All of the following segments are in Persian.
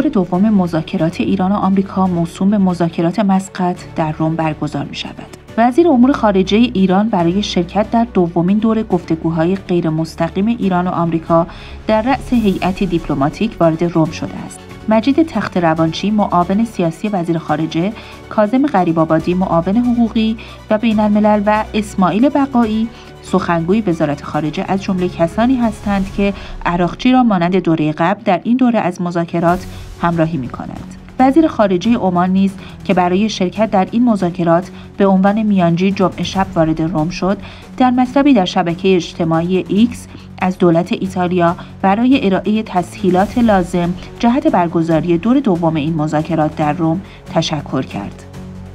دور دوم مذاکرات ایران و آمریکا موسوم به مذاکرات مسقط در روم برگزار می شود. وزیر امور خارجه ایران برای شرکت در دومین دور گفتگوهای غیر مستقیم ایران و آمریکا در رأس هیئتی دیپلماتیک وارد روم شده است. مجید تخت‌روانچی معاون سیاسی وزیر خارجه، کاظم غریب‌آبادی معاون حقوقی و بین‌الملل و اسماعیل بقایی سخنگوی وزارت خارجه از جمله کسانی هستند که عراقچی را مانند دوره قبل در این دوره از مذاکرات همراهی می‌کنند. وزیر خارجه عمان نیز که برای شرکت در این مذاکرات به عنوان میانجی جمعه شب وارد روم شد، در مطلبی در شبکه اجتماعی ایکس از دولت ایتالیا برای ارائه تسهیلات لازم جهت برگزاری دور دوم این مذاکرات در روم تشکر کرد.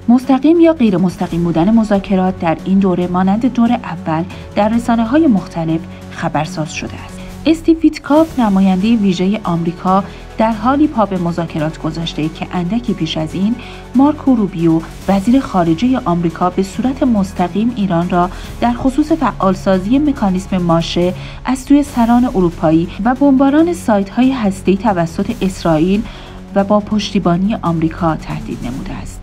مستقیم یا غیر مستقیم بودن مذاکرات در این دوره مانند دور اول در رسانه‌های مختلف خبرساز شده است. استیو ویتکاف نماینده ویژه آمریکا در حالی پا به مذاکرات گذاشته که اندکی پیش از این مارکو روبیو وزیر خارجه آمریکا به صورت مستقیم ایران را در خصوص فعالسازی مکانیزم ماشه از سوی سران اروپایی و بمباران سایت‌های هسته‌ای توسط اسرائیل و با پشتیبانی آمریکا تهدید نموده است.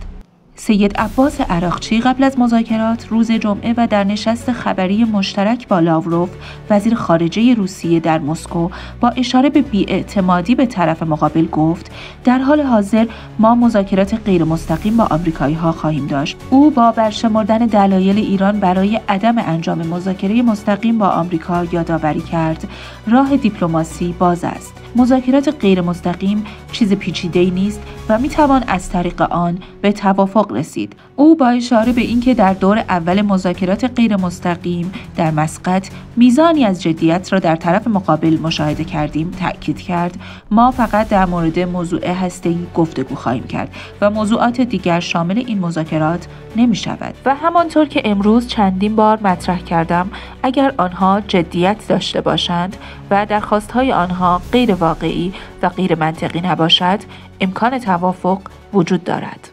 سید عباس عراقچی قبل از مذاکرات روز جمعه و در نشست خبری مشترک با لاوروف وزیر خارجه روسیه در مسکو با اشاره به بی‌اعتمادی به طرف مقابل گفت در حال حاضر ما مذاکرات غیر مستقیم با آمریکایی‌ها خواهیم داشت. او با برشمردن دلایل ایران برای عدم انجام مذاکره مستقیم با آمریکا یادآوری کرد راه دیپلماسی باز است. مذاکرات غیر مستقیم چیز پیچیده‌ای نیست و میتوان از طریق آن به توافق رسید. او با اشاره به اینکه در دور اول مذاکرات غیر مستقیم در مسقط میزانی از جدیت را در طرف مقابل مشاهده کردیم تأکید کرد ما فقط در مورد موضوع هسته‌ای گفتگو خواهیم کرد و موضوعات دیگر شامل این مذاکرات نمی شود. و همانطور که امروز چندین بار مطرح کردم اگر آنها جدیت داشته باشند و درخواست‌های آنها غیر واقعی و غیر منطقی نباشد امکان توافق وجود دارد.